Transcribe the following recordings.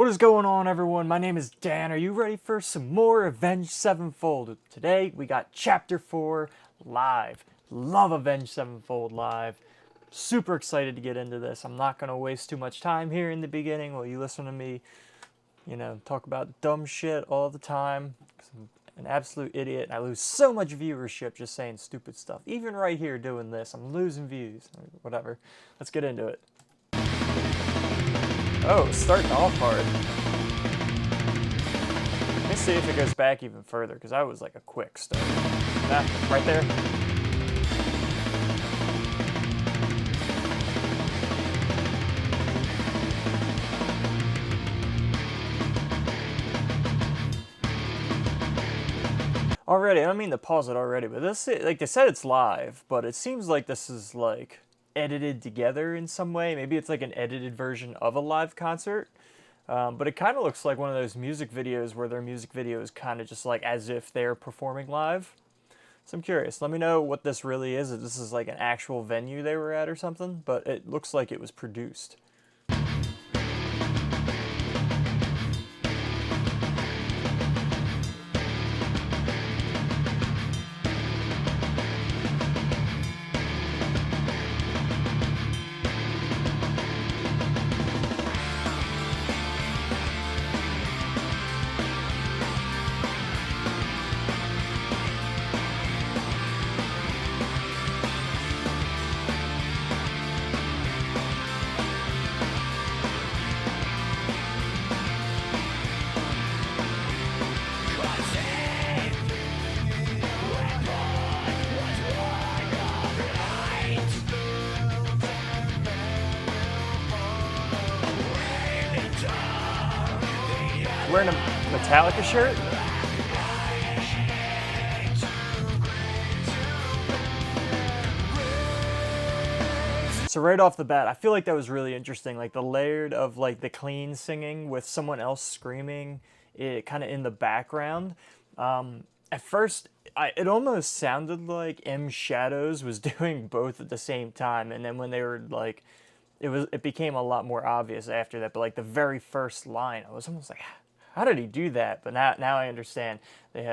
What is going on, everyone? My name is Dan. Are you ready for some more Avenged Sevenfold? Today we got Chapter 4 live. Love Avenged Sevenfold live. Super excited to get into this. I'm not going to waste too much time here in the beginning while you listen to me, talk about dumb shit all the time. I'm an absolute idiot, and I lose so much viewership just saying stupid stuff. Even right here doing this, I'm losing views. Whatever. Let's get into it. Oh, starting off hard. Let me see if it goes back even further, because that was like a quick start. Nah, right there. Already, I don't mean to pause it already, but this, like they said, it's live, but it seems like this is like edited together in some way. Maybe it's like an edited version of a live concert. But it kind of looks like one of those music videos where their music video is kind of just like as if they're performing live. So I'm curious. Let me know what this really is. If this is like an actual venue they were at or something. But it looks like it was produced. Wearing a Metallica shirt? So right off the bat, I feel like that was really interesting. Like the layered of like the clean singing with someone else screaming, it kind of in the background. At first, it almost sounded like M Shadows was doing both at the same time, and then when they were like, it became a lot more obvious after that. But like the very first line, I was almost like, how did he do that? But now I understand. They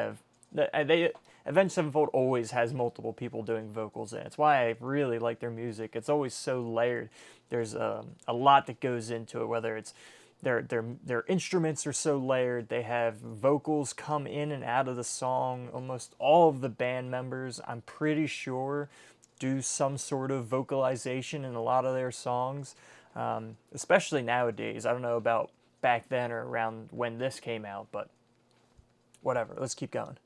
Avenged Sevenfold always has multiple people doing vocals in it. It's why I really like their music. It's always so layered. There's a lot that goes into it. Whether it's their instruments are so layered. They have vocals come in and out of the song. Almost all of the band members, I'm pretty sure, do some sort of vocalization in a lot of their songs. Especially nowadays. I don't know about back then or around when this came out, but whatever. Let's keep going.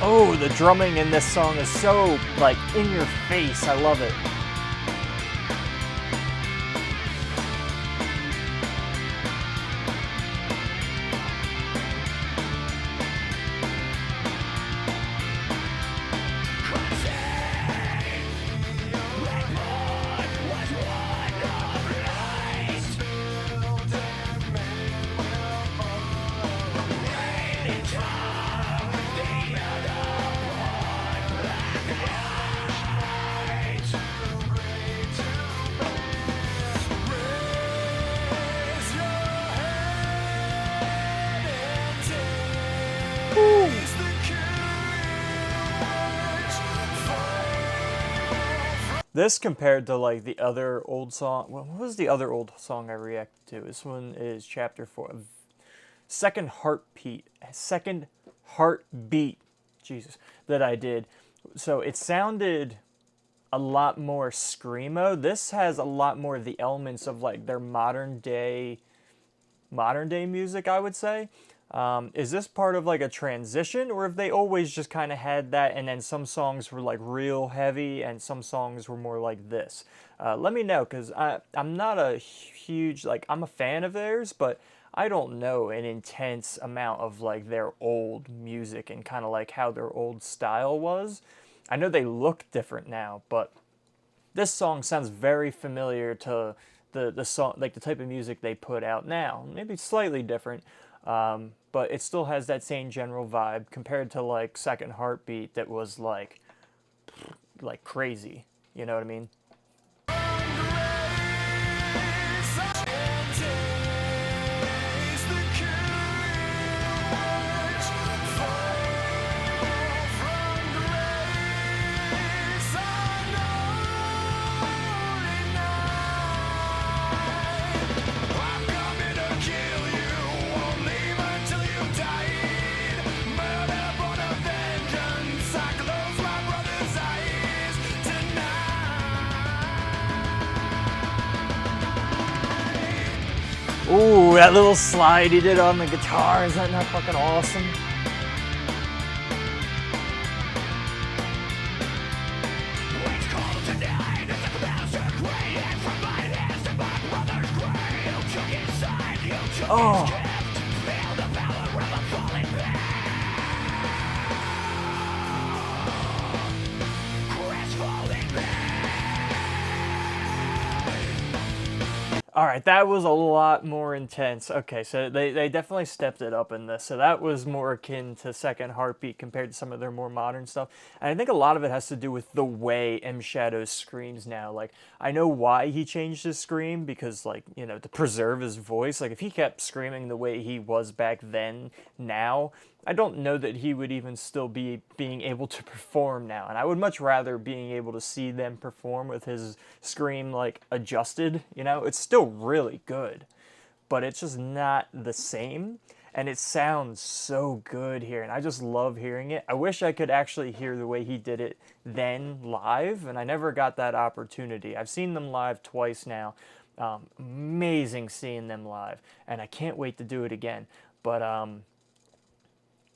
Oh, the drumming in this song is so, like, in your face. I love it. This compared to like the other old song. What was the other old song I reacted to? This one is Chapter 4. Second Heartbeat, Jesus, that I did. So it sounded a lot more screamo. This has a lot more of the elements of like their modern day music, I would say. Is this part of like a transition, or have they always just kind of had that, and then some songs were like real heavy and some songs were more like this? Let me know, because I'm not a huge, like, I'm a fan of theirs, but I don't know an intense amount of like their old music and kind of like how their old style was. I know they look different now, but this song sounds very familiar to the song, like the type of music they put out now. Maybe slightly different, but it still has that same general vibe compared to like Second Heartbeat that was like crazy. You know what I mean? Ooh, that little slide he did on the guitar, is that not fucking awesome? Oh. All right, that was a lot more intense. Okay, so they definitely stepped it up in this. So that was more akin to Second Heartbeat compared to some of their more modern stuff. And I think a lot of it has to do with the way M Shadow screams now. Like, I know why he changed his scream, because, like, you know, to preserve his voice. Like, if he kept screaming the way he was back then, now, I don't know that he would even still be being able to perform now. And I would much rather being able to see them perform with his scream like adjusted, you know? It's still really good, but it's just not the same. And it sounds so good here, and I just love hearing it. I wish I could actually hear the way he did it then live, and I never got that opportunity. I've seen them live twice now. Amazing seeing them live, and I can't wait to do it again. But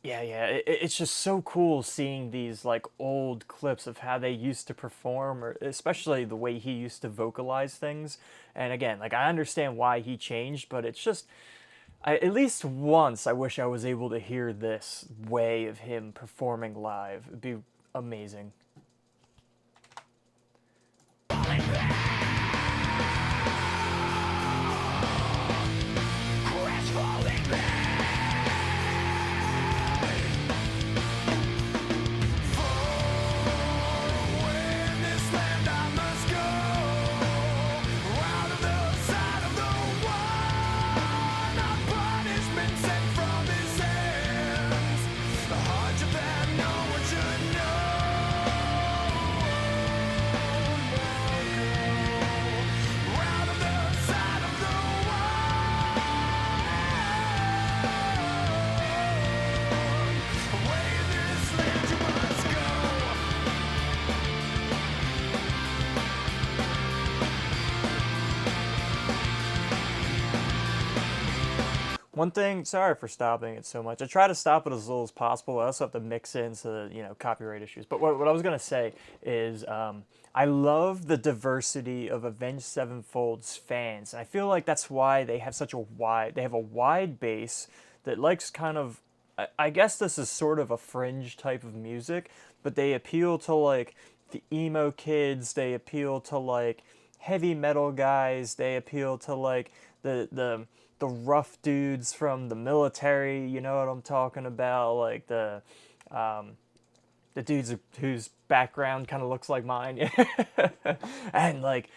yeah, it's just so cool seeing these like old clips of how they used to perform, or especially the way he used to vocalize things. And again, like, I understand why he changed, but it's just, at least once I wish I was able to hear this way of him performing live. It'd be amazing. One thing, sorry for stopping it so much. I try to stop it as little as possible. I also have to mix in so, you know, copyright issues. But what I was going to say is I love the diversity of Avenged Sevenfold's fans. And I feel like that's why they have such a wide base that likes kind of, I guess this is sort of a fringe type of music, but they appeal to like the emo kids, they appeal to like heavy metal guys, they appeal to like the rough dudes from the military, you know what I'm talking about, like the dudes whose background kind of looks like mine. And like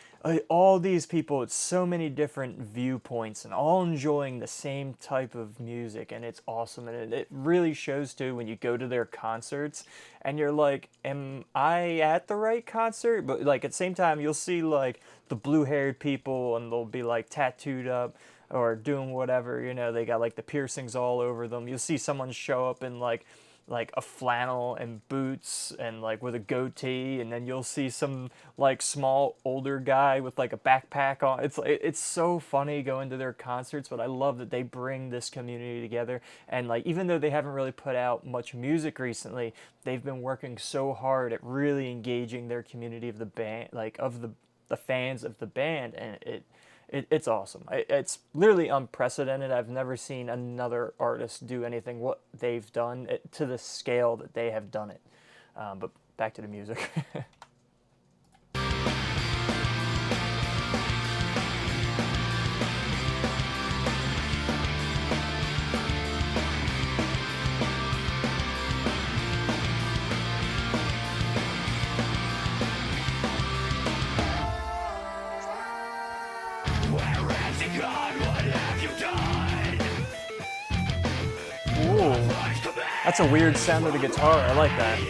all these people, it's so many different viewpoints and all enjoying the same type of music, and it's awesome. And it really shows too when you go to their concerts and you're like, am I at the right concert? But like at the same time, you'll see like the blue haired people and they'll be like tattooed up or doing whatever, you know, they got like the piercings all over them. You'll see someone show up in like like a flannel and boots and like with a goatee, and then you'll see some like small older guy with like a backpack on. It's so funny going to their concerts, but I love that they bring this community together. And like even though they haven't really put out much music recently, they've been working so hard at really engaging their community of the band, like of the fans of the band, and it's awesome. It's literally unprecedented. I've never seen another artist do anything what they've done to the scale that they have done it. But back to the music. Ooh, that's a weird sound of the guitar. I like that.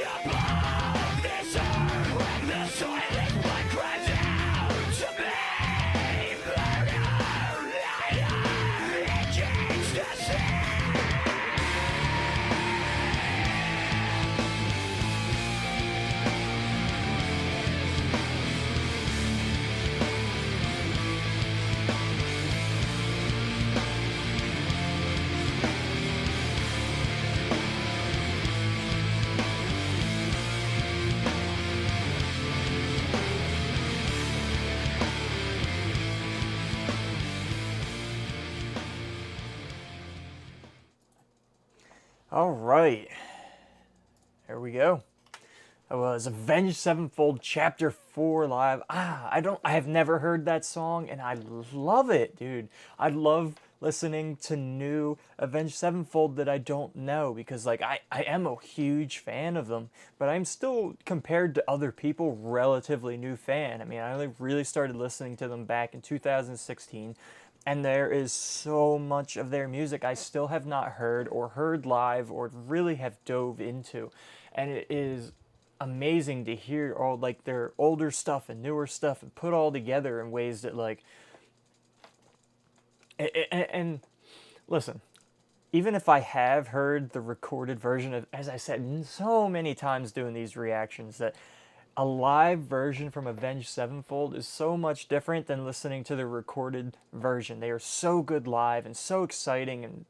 All right, there we go. That was Avenged Sevenfold Chapter 4 live. I have never heard that song, and I love it, dude. I love listening to new Avenged Sevenfold that I don't know, because like I am a huge fan of them, but I'm still, compared to other people, relatively new fan. I mean, I only really started listening to them back in 2016, and there is so much of their music I still have not heard or heard live or really have dove into. And it is amazing to hear all like their older stuff and newer stuff and put all together in ways that like and listen, even if I have heard the recorded version of, as I said so many times doing these reactions, that a live version from Avenged Sevenfold is so much different than listening to the recorded version. They are so good live and so exciting, and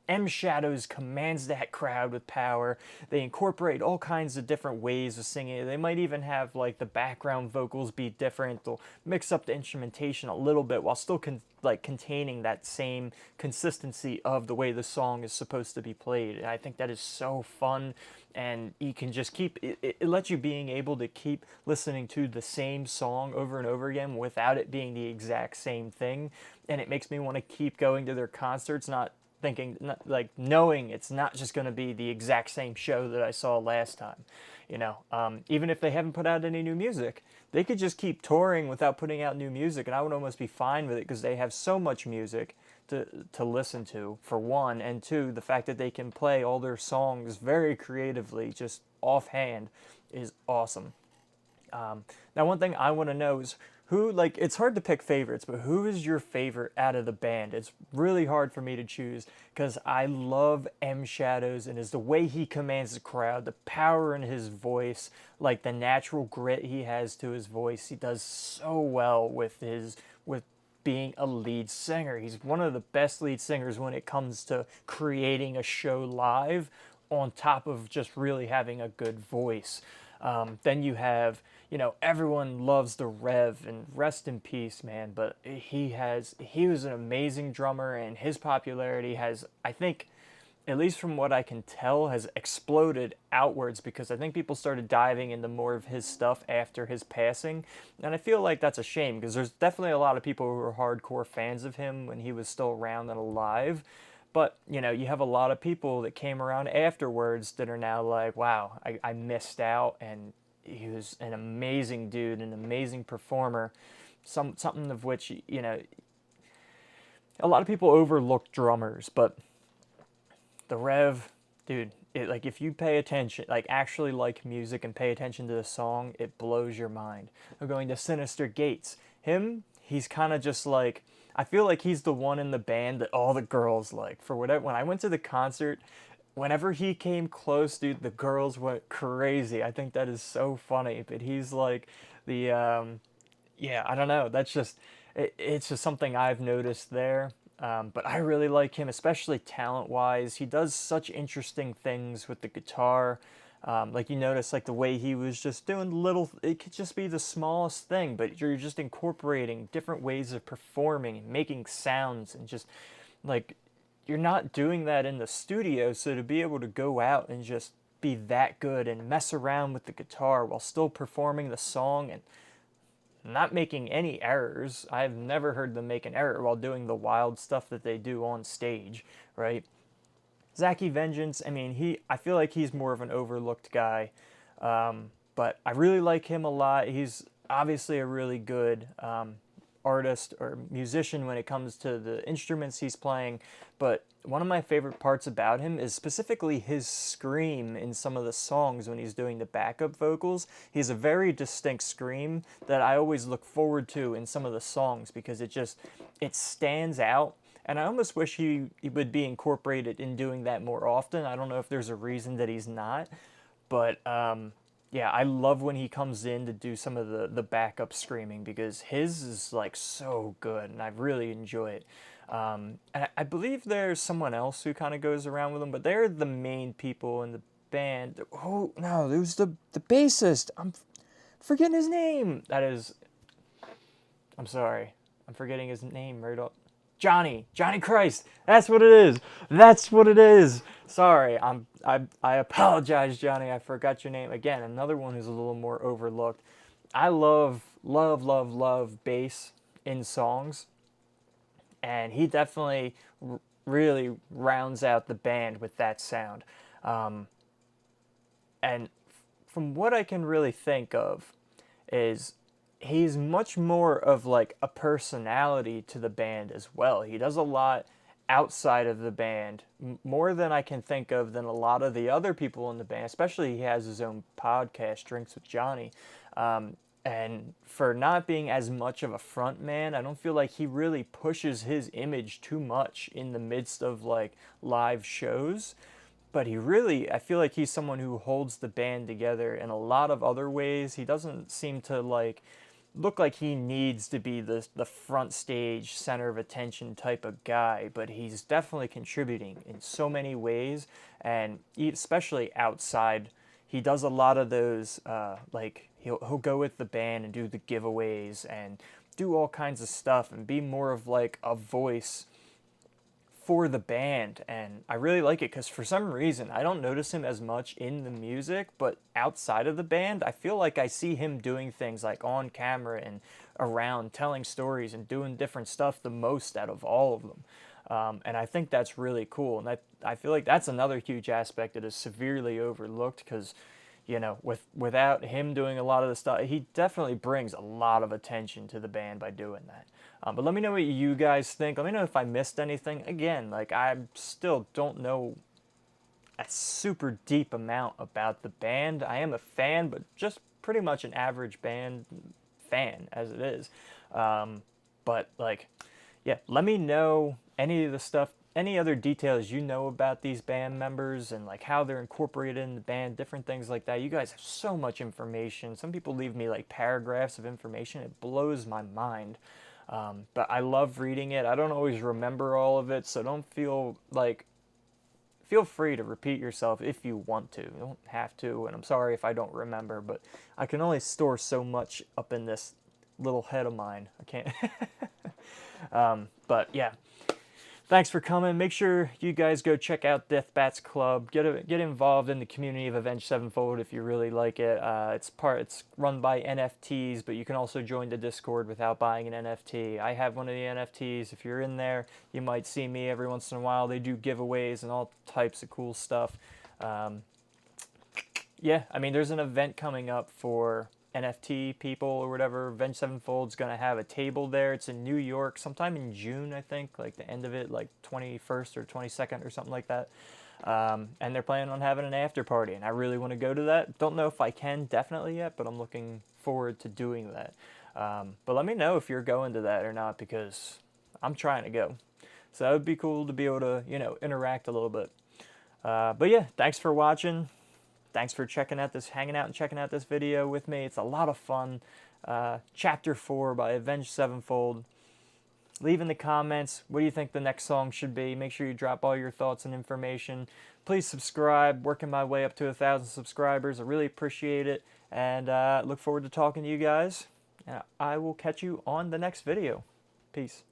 M Shadows commands that crowd with power. They incorporate all kinds of different ways of singing. They might even have like the background vocals be different. They'll mix up the instrumentation a little bit while still containing that same consistency of the way the song is supposed to be played. And I think that is so fun, and you can just keep it lets you being able to keep listening to the same song over and over again without it being the exact same thing. And it makes me want to keep going to their concerts, not thinking, like knowing it's not just going to be the exact same show that I saw last time. Even if they haven't put out any new music, they could just keep touring without putting out new music, and I would almost be fine with it, because they have so much music to listen to, for one, and two, the fact that they can play all their songs very creatively, just offhand, is awesome. Now, one thing I want to know is who, like, it's hard to pick favorites, but who is your favorite out of the band? It's really hard for me to choose, because I love M Shadows, and is the way he commands the crowd, the power in his voice, like the natural grit he has to his voice. He does so well with being a lead singer. He's one of the best lead singers when it comes to creating a show live, on top of just really having a good voice. Then you have, everyone loves the Rev, and rest in peace, man. But he was an amazing drummer, and his popularity has, I think, at least from what I can tell, has exploded outwards, because I think people started diving into more of his stuff after his passing. And I feel like that's a shame, because there's definitely a lot of people who were hardcore fans of him when he was still around and alive. But, you have a lot of people that came around afterwards that are now like, wow, I missed out. And he was an amazing dude, an amazing performer. Something of which, a lot of people overlook drummers, but the Rev, dude, like if you pay attention, like actually like music and pay attention to the song, it blows your mind. We're going to Sinister Gates. He's kind of just like, I feel like he's the one in the band that all the girls like. For whatever, when I went to the concert, whenever he came close, dude, the girls went crazy. I think that is so funny. But he's like the yeah, I don't know. That's just it's just something I've noticed there. But I really like him, especially talent-wise. He does such interesting things with the guitar. Like you notice, like the way he was just doing little. It could just be the smallest thing, but you're just incorporating different ways of performing and making sounds, and just like you're not doing that in the studio. So to be able to go out and just be that good and mess around with the guitar while still performing the song and not making any errors. I've never heard them make an error while doing the wild stuff that they do on stage, right? Zachy Vengeance, I mean, I feel like he's more of an overlooked guy, but I really like him a lot. He's obviously a really good artist or musician when it comes to the instruments he's playing, but one of my favorite parts about him is specifically his scream in some of the songs when he's doing the backup vocals. He has a very distinct scream that I always look forward to in some of the songs because it stands out, and I almost wish he would be incorporated in doing that more often. I don't know if there's a reason that he's not, but yeah, I love when he comes in to do some of the backup screaming because his is like so good and I really enjoy it. And I believe there's someone else who kind of goes around with him, but they're the main people in the band. Oh no, it was the bassist. I'm forgetting his name. I'm sorry, I'm forgetting his name right off. Johnny Christ. That's what it is. That's what it is. Sorry, I apologize, Johnny. I forgot your name again. Another one who's a little more overlooked. I love bass in songs, and he definitely really rounds out the band with that sound. Um, and from what I can really think of, is he's much more of like a personality to the band as well. He does a lot outside of the band, more than I can think of than a lot of the other people in the band. Especially he has his own podcast, Drinks with Johnny. And for not being as much of a front man, I don't feel like he really pushes his image too much in the midst of like live shows. But I feel like he's someone who holds the band together in a lot of other ways. He doesn't seem to like look like he needs to be the front stage center of attention type of guy, but he's definitely contributing in so many ways, and especially outside. He does a lot of those like he'll go with the band and do the giveaways and do all kinds of stuff and be more of like a voice for the band, and I really like it because for some reason I don't notice him as much in the music, but outside of the band I feel like I see him doing things like on camera and around telling stories and doing different stuff the most out of all of them. And I think that's really cool, and I feel like that's another huge aspect that is severely overlooked because without him doing a lot of the stuff, he definitely brings a lot of attention to the band by doing that. But let me know what you guys think. Let me know if I missed anything. Again, like I still don't know a super deep amount about the band. I am a fan, but just pretty much an average band fan as it is. But like, yeah, let me know any of the stuff, any other details you know about these band members and like how they're incorporated in the band, different things like that. You guys have so much information. Some people leave me like paragraphs of information. It blows my mind. But I love reading it. I don't always remember all of it, so don't feel free to repeat yourself if you want to. You don't have to, and I'm sorry if I don't remember, but I can only store so much up in this little head of mine. I can't. But yeah, thanks for coming. Make sure you guys go check out Death Bats Club. Get involved in the community of Avenged Sevenfold if you really like it. It's run by NFTs, but you can also join the Discord without buying an NFT. I have one of the NFTs. If you're in there, you might see me every once in a while. They do giveaways and all types of cool stuff. Yeah, I mean, there's an event coming up for NFT people or whatever. Avenged Sevenfold's going to have a table there. It's in New York sometime in June, I think, like the end of it, like 21st or 22nd or something like that. And they're planning on having an after party, and I really want to go to that. Don't know if I can definitely yet, but I'm looking forward to doing that. But let me know if you're going to that or not, because I'm trying to go. So that would be cool to be able to, interact a little bit. But yeah, thanks for watching. Thanks for hanging out and checking out this video with me. It's a lot of fun. Chapter 4 by Avenged Sevenfold. Leave in the comments, what do you think the next song should be? Make sure you drop all your thoughts and information. Please subscribe. Working my way up to 1,000 subscribers. I really appreciate it. And look forward to talking to you guys. I will catch you on the next video. Peace.